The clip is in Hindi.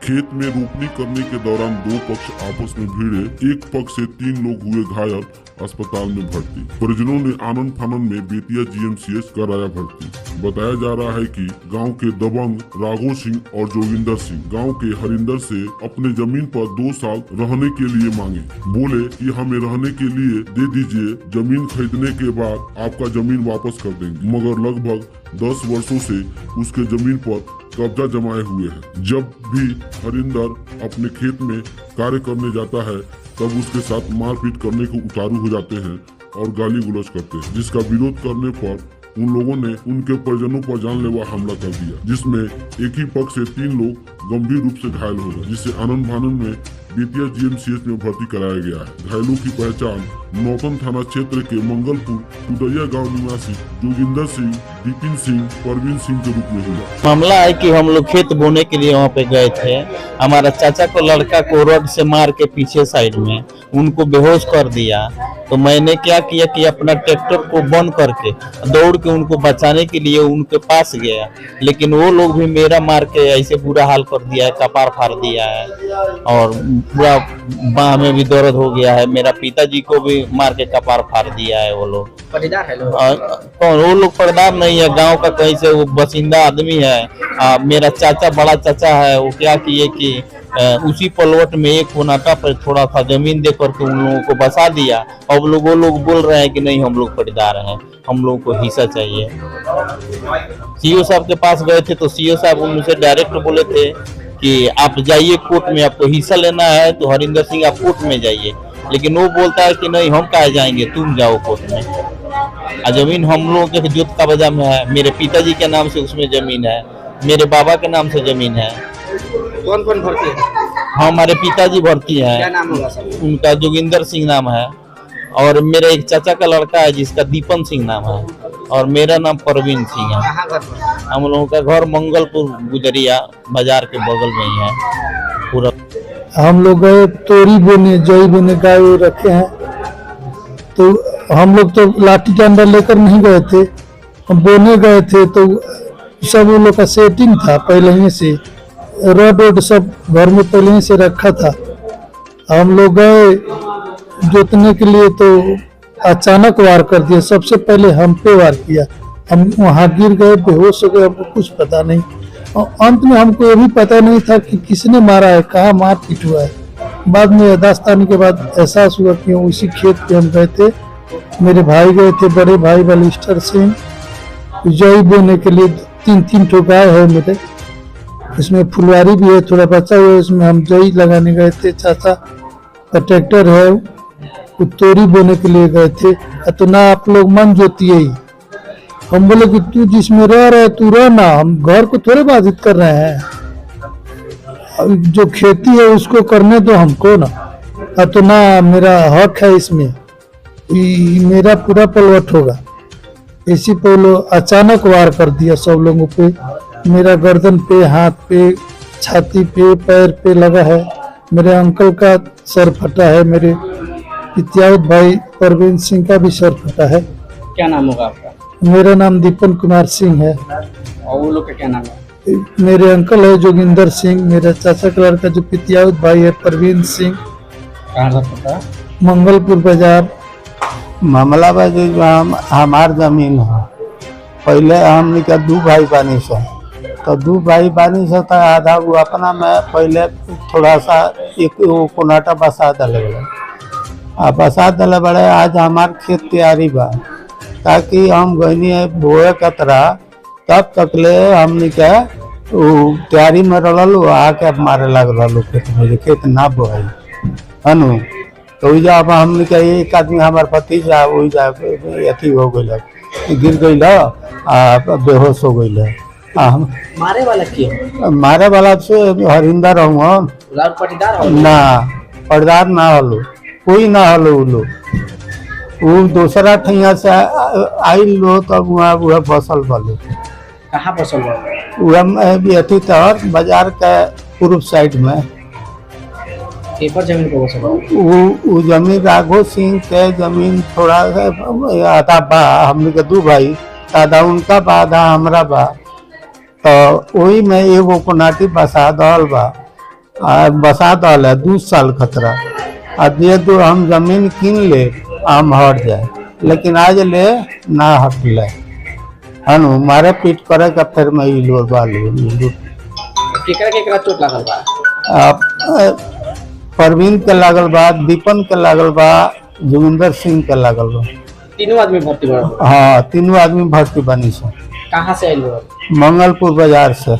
खेत में रोपनी करने के दौरान दो पक्ष आपस में भिड़े, एक पक्ष से 3 लोग हुए घायल, अस्पताल में भर्ती। परिजनों ने आनन फानन में बेतिया जीएमसीएच कराया भर्ती। बताया जा रहा है कि गांव के दबंग राघो सिंह और जोगिंदर सिंह गांव के हरिंदर से अपने जमीन पर 2 साल रहने के लिए मांगे। बोले कि हमें रहने के लिए दे दीजिए, जमीन खरीदने के बाद आपका जमीन वापस कर देंगे। मगर लगभग 10 वर्षों से उसके जमीन पर कब्जा जमाए हुए है। जब भी हरिंदर अपने खेत में कार्य करने जाता है तब उसके साथ मारपीट करने को उतारू हो जाते हैं और गाली गलौज करते हैं, जिसका विरोध करने पर उन लोगों ने उनके परिजनों पर जानलेवा हमला कर दिया, जिसमें एक ही पक्ष से 3 लोग गंभीर रूप से घायल हो गए, जिसे आनन फानन में बेतिया जीएमसीएच में भर्ती कराया गया है। घायलों की पहचान नौतन थाना क्षेत्र के मंगलपुर उदैया गांव निवासी जोगिंदर सिंह, विपिन सिंह, परवीन सिंह के रूप में हुआ। मामला है कि हम लोग खेत बोने के लिए वहाँ पे गए थे। हमारा चाचा को लड़का को रॉड से मार के पीछे साइड में उनको बेहोश कर दिया। तो मैंने क्या किया कि अपना ट्रैक्टर को बंद करके दौड़ के उनको बचाने के लिए उनके पास गया, लेकिन वो लोग भी मेरा मार के ऐसे बुरा हाल कर दिया है, कपार फाड़ दिया है और पूरा बाह में भी दर्द हो गया है। मेरा पिताजी को भी मार के कपार फाड़ दिया है। वो लोग पटीदार है लोग? कौन? वो लोग पटीदार नहीं है, गांव का कहीं से वो बसिंदा आदमी है। मेरा चाचा, बड़ा चाचा है, वो क्या किए कि उसी पलवट में एक कोनाटा पर थोड़ा सा जमीन दे करके उन लोगों को बसा दिया। अब वो लोग बोल रहे हैं कि नहीं हम लोग पटीदार हैं, हम लोगों को हिस्सा चाहिए। सीओ साहब के पास गए थे तो सीओ साहब उनसे डायरेक्ट बोले थे कि आप जाइए कोर्ट में, आपको हिस्सा लेना है तो हरिंदर सिंह आप कोर्ट में जाइए। लेकिन वो बोलता है कि नहीं हम कहाँ जाएंगे, तुम जाओ कोर्ट में। जमीन हम लोगों के जोत का बजा में है, मेरे पिताजी के नाम से उसमें जमीन है, मेरे बाबा के नाम से जमीन है। कौन कौन भर्ती है? हमारे पिताजी भर्ती हैं। क्या नाम होगा सर? उनका जोगिंदर सिंह नाम है और मेरा एक चाचा का लड़का है जिसका दीपन सिंह नाम है और मेरा नाम परवीन सिंह है। कहाँ घर पर? हम लोगों का घर मंगलपुर गुजरिया बाजार के बगल में ही है पूरा। हम लोग गए तोरी बोने, जई बोने गाय रखे हैं, तो हम लोग तो लाठी डंडा लेकर नहीं गए थे, हम बोने गए थे। तो सब वो लोग का सेटिंग था पहले ही से, रोड सब घर में पहले ही से रखा था। हम लोग गए जोतने के लिए तो अचानक वार कर दिया। सबसे पहले हम पे वार किया, हम वहाँ गिर गए, बेहोश हो गए, हमको कुछ पता नहीं। और अंत में हमको ये भी पता नहीं था कि किसने मारा है, कहाँ मार पीट हुआ है। बाद में दास्तानी के बाद एहसास हुआ कि उसी खेत पे हम गए थे। मेरे भाई गए थे, बड़े भाई बलिस्टर सिंह, जई बोने के लिए 3 ठो गाय है मेरे, इसमें फुलवारी भी है, थोड़ा बचा हुआ है, इसमें हम जई लगाने गए थे। चाचा का ट्रैक्टर है, वो तोरी बोने के लिए गए थे। तो ना आप लोग मन जोतिए ही। हम बोले कि तू जिसमें रह रहे तू रह ना, हम घर को थोड़े बाधित कर रहे हैं, जो खेती है उसको करने दो हमको ना। तो ना मेरा हक है इसमें, मेरा पूरा पलवट होगा। इसी पे लोग अचानक वार कर दिया सब लोगों पे, मेरा गर्दन पे, हाथ पे, छाती पे, पैर पे लगा है। मेरे अंकल का सर फटा है, मेरे पितियावत भाई परवीन सिंह का भी सर फटा है। क्या नाम होगा आपका? मेरा नाम दीपन कुमार सिंह है। और वो लोग का क्या नाम है? मेरे अंकल है जोगिंदर सिंह, मेरा चाचा का लड़का जो पितियावत भाई है परवीन सिंह। कहाँ रहता है? मंगलपुर बाजार। मामला बाजी हमार जमीन है। पहले हमने का 2 भाई बानी से, तो 2 भाई बानी से तो आधा वो अपना में पहले थोड़ा सा एक कोनाटा बसा दले बसा दले बड़े। आज हमार खेत तैयारी बा, ताकि हम गहनी बोए कतरा तब तक ले हमने के तैयारी में रहो आके मारे लग रहा खेत में, खेत ना बोए है। तो जब हमने के एक आदमी हमारे भतीजा वही जा अथी हो गई, गिर गई, बेहोश हो गई। मारे वाला क्यों? मारे वाला से हरिंदर हूँ पटीदार ना, पटीदार ना हलो, कोई ना हलो। वो दूसरा ठैया से आई लो तब वह फसल बलो। कहाँ फसल? वह अथी तर बाजार के पूर्व साइड में। पेपर जमीन को बसल? वो जमीन राघो सिंह के जमीन थोड़ा आधा बा, हमने के 2 भाई, आधा उनका बा आधा हमरा बा। तो वही में एगो कोनाटी बसा दल बा। बसा दल है 2 साल खतरा आ जे तो हम जमीन कीन ले हम हट जाए, लेकिन आज ले ना हटले हनु मारे पीट करे का फिर मैं लो बालू केकरा चोट लागल बा? परवीन के लागल बा, दीपन के लागल बा, जोगिंदर सिंह के लागल बा। तीनों आदमी भर्ती बा? हाँ, तीनों आदमी भर्ती बनी से। कहाँ से आइल बा? मंगलपुर बाजार से।